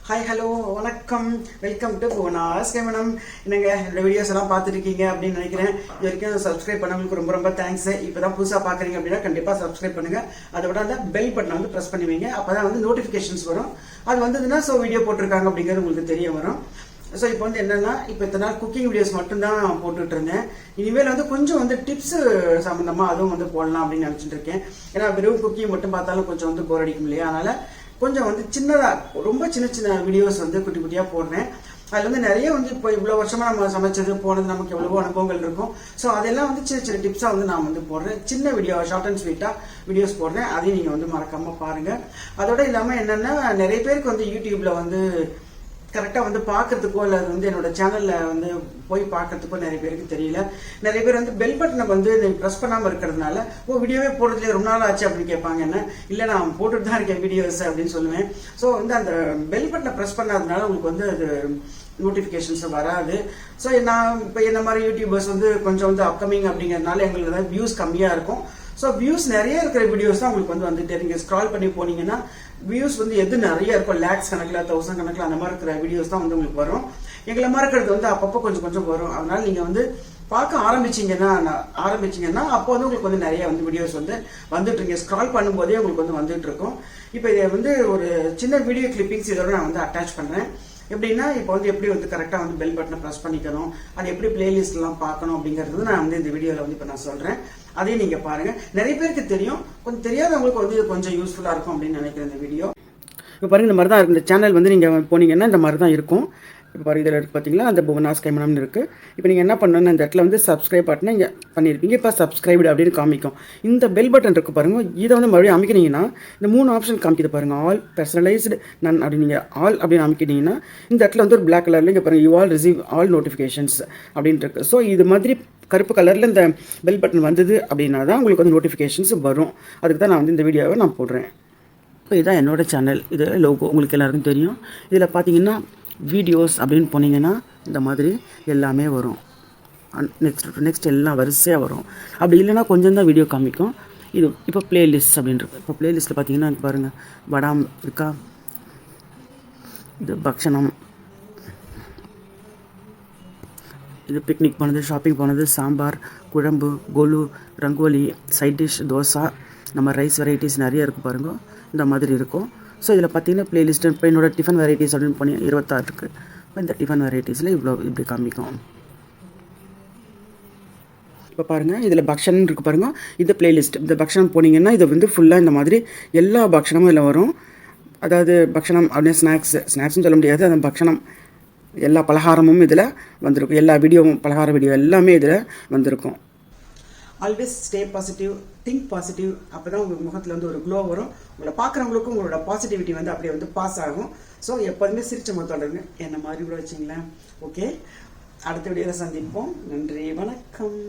Hi hello வணக்கம், welcome to Bhuvana's கேமனம். என்னங்க என்னோட வீடியோஸ் எல்லாம் பார்த்துருக்கீங்க அப்படின்னு நினைக்கிறேன். இது வரைக்கும் சப்ஸ்கிரைப் பண்ணவங்களுக்கு ரொம்ப ரொம்ப தேங்க்ஸ். இப்போ தான் புதுசாக பார்க்குறீங்க அப்படின்னா கண்டிப்பாக சப்ஸ்கிரைப் பண்ணுங்க. அதை விட அந்த பெல் பட்டனை வந்து ப்ரெஸ் பண்ணுவீங்க. அப்போ தான் வந்து நோட்டிஃபிகேஷன்ஸ் வரும். அது வந்ததுன்னா வீடியோ போட்டிருக்காங்க அப்படிங்கிறது உங்களுக்கு தெரிய வரும். ஸோ இப்போ வந்து என்னன்னா, இப்போ இத்தனை நாள் குக்கிங் வீடியோஸ் மட்டும்தான் போட்டுட்டு இருந்தேன். இனிமேல் வந்து கொஞ்சம் வந்து டிப்ஸ் சம்மந்தமாக அதுவும் வந்து போடலாம் அப்படின்னு நினச்சிட்டு இருக்கேன். ஏன்னா வெறும் குக்கிங் மட்டும் பார்த்தாலும் கொஞ்சம் வந்து போர் அடிக்கும் இல்லையா? அதனால கொஞ்சம் வந்து சின்னதாக ரொம்ப சின்ன சின்ன வீடியோஸ் வந்து குட்டி குட்டியாக போடுறேன். அதில் வந்து நிறைய வந்து இப்போ இவ்வளோ வருஷமாக நம்ம சமைச்சது போனது நமக்கு எவ்வளவோ அனுபவங்கள் இருக்கும். ஸோ அதெல்லாம் வந்து சின்ன சின்ன டிப்ஸாக வந்து நான் வந்து போடுறேன். சின்ன வீடியோ ஷார்ட் அண்ட் ஸ்வீட்டாக வீடியோஸ் போடுறேன். அதையும் நீங்கள் வந்து மறக்காமல் பாருங்கள். அதோட இல்லாமல் என்னென்னா, நிறைய பேருக்கு வந்து யூடியூப்பில் வந்து கரெக்டாக வந்து பார்க்கறதுக்கோ இல்லை அது வந்து என்னோட சேனலில் வந்து போய் பார்க்கறதுக்கோ நிறைய பேருக்கு தெரியல. நிறைய பேர் வந்து பெல் பட்டனை வந்து ப்ரெஸ் பண்ணாமல் இருக்கிறதுனால வீடியோவே போடுறதுலேயே ரொம்ப நாள் ஆச்சு அப்படின்னு கேட்பாங்க. என்ன இல்லை, நான் போட்டுட்டு தான் இருக்கேன் வீடியோஸ் அப்படின்னு சொல்லுவேன். ஸோ வந்து அந்த பெல் பட்டனை ப்ரெஸ் பண்ணாததுனால உங்களுக்கு வந்து அது நோட்டிஃபிகேஷன்ஸ் வராது. ஸோ நான் இப்போ என்ன மாதிரி யூடியூபர்ஸ் வந்து கொஞ்சம் வந்து அப்கமிங் அப்படிங்கிறதுனால எங்களுக்கு தான் வியூஸ் கம்மியாக இருக்கும். ஸோ வியூஸ் நிறைய இருக்கிற வீடியோஸ் தான் உங்களுக்கு வந்து வந்துட்டு நீங்கள் ஸ்க்ரால் பண்ணி போனீங்கன்னா வியூஸ் வந்து எது நிறைய இருக்கும், லேக்ஸ் கணக்கில் 1000 கணக்கில் அந்த மாதிரி இருக்கிற வீடியோஸ் தான் வந்து உங்களுக்கு வரும். எங்களை மாதிரி இருக்கிறது வந்து அப்பப்போ கொஞ்சம் கொஞ்சம் வரும். அதனால நீங்கள் வந்து பார்க்க ஆரம்பிச்சிங்கன்னா அப்போ வந்து உங்களுக்கு வந்து நிறைய வந்து வீடியோஸ் வந்து வந்துட்டு இருக்கீங்க. ஸ்க்ரால் பண்ணும்போதே உங்களுக்கு வந்து வந்துட்டு இருக்கும். இப்போ இதை வந்து ஒரு சின்ன வீடியோ கிளிப்பிங்ஸ் இதோட நான் வந்து அட்டாச் பண்ணுறேன். எப்படின்னா, இப்போ வந்து எப்படி வந்து கரெக்டாக வந்து பெல் பட்டனை ப்ரெஸ் பண்ணிக்கணும், அது எப்படி பிளேலிஸ்ட்லாம் பார்க்கணும் அப்படிங்கிறது நான் வந்து இந்த வீடியோவில் வந்து இப்போ நான் சொல்கிறேன். அதையும் நீங்கள் பாருங்கள். நிறைய பேருக்கு தெரியும், கொஞ்சம் தெரியாதவங்களுக்கு வந்து கொஞ்சம் யூஸ்ஃபுல்லாக இருக்கும் அப்படின்னு நினைக்கிறேன் இந்த வீடியோ. இப்போ பாருங்கள், இந்த மாதிரி தான் இருக்குது. இந்த சேனல் வந்து நீங்கள் போனீங்கன்னா இந்த மாதிரி தான் இருக்கும். இப்போ பாருங்கள், இதில் இருக்குது பார்த்தீங்களா, அந்த புவனாஸ் கைமனம்னு இருக்குது. இப்போ நீங்கள் என்ன பண்ணணும்னு இந்த இடத்துல வந்து சப்ஸ்கிரைப் பட்டனை இங்கே பண்ணியிருப்பீங்க. இப்போ சப்ஸ்கிரைப்டு அப்படின்னு காமிக்கும். இந்த பெல் பட்டன் இருக்குது பாருங்கள், இதை வந்து மறுபடியும் அமைக்கினீங்கன்னா இந்த 3 ஆப்ஷன் காமிக்கிது பாருங்கள். ஆல், பர்சனலைஸ்டு, நன் அப்படின்னு நீங்கள் ஆல் அப்படின்னு அமைக்கிட்டீங்கன்னா இந்த இடத்துல வந்து ஒரு பிளாக் கலரில் இங்கே பாருங்கள், you all receive all notifications அப்படின்ட்டு இருக்குது. ஸோ இது மாதிரி கருப்பு கலரில் இந்த பெல் பட்டன் வந்தது அப்படின்னா தான் உங்களுக்கு வந்து நோட்டிஃபிகேஷன்ஸ் வரும். அதுக்கு தான் நான் வந்து இந்த வீடியோவை நான் போடுறேன். இப்போ இதுதான் என்னோடய சேனல். இது லோகோ உங்களுக்கு எல்லாருக்கும் தெரியும். இதில் பார்த்தீங்கன்னா வீடியோஸ் அப்படின்னு போனீங்கன்னா இந்த மாதிரி எல்லாமே வரும். நெக்ஸ்ட் எல்லாம் வரிசையாக வரும். அப்படி இல்லைன்னா கொஞ்சம் தான் வீடியோ காமிக்கும். இது இப்போ பிளேலிஸ்ட் அப்படின்றது. இப்போ பிளேலிஸ்ட்டில் பார்த்தீங்கன்னா பாருங்கள், வடாம் இருக்கா, இது பக்ஷணம், இது பிக்னிக் போனது, ஷாப்பிங் போனது, சாம்பார், குழம்பு, கொலு, ரங்கோலி, சைட் டிஷ், தோசை, நம்ம ரைஸ் வெரைட்டிஸ் நிறைய இருக்குது பாருங்கள். இந்த மாதிரி இருக்கும். ஸோ இதில் பார்த்தீங்கன்னா பிளேலிஸ்ட்டு இப்போ என்னோட டிஃபன் வெரைட்டிஸ் அப்படின்னு பண்ணி 26 இருக்குது. இப்போ இந்த டிஃபன் வெரைட்டிஸில் இப்படி காமிக்கும். இப்போ பாருங்கள், இதில் பக்ஷன் இருக்குது பாருங்கள், இது பிளேலிஸ்ட். இந்த பக்ஷனம் போனீங்கன்னா இது வந்து ஃபுல்லாக இந்த மாதிரி எல்லா பக்ஷணமும் இதில் வரும். அதாவது பக்ஷணம் அப்படின்னா ஸ்நாக்ஸ்னு சொல்ல முடியாது, அந்த பக்ஷணம் எல்லா பலகாரமும் இதில் வந்திருக்கும். எல்லா வீடியோவும், பலகார வீடியோ எல்லாமே இதில் வந்திருக்கும். Always stay positive, think positive. அப்போ தான் உங்கள் முகத்தில் வந்து ஒரு க்ளோ வரும். உங்களை பார்க்குறவங்களுக்கும் உங்களோட பாசிட்டிவிட்டி வந்து அப்படியே வந்து பாஸ் ஆகும். ஸோ எப்போதுமே சிரிச்ச முகத்தோட இருங்க. என்ன மாதிரி கூட வச்சிங்களேன். ஓகே, அடுத்த வீடியோவில் சந்திப்போம். நன்றி, வணக்கம்.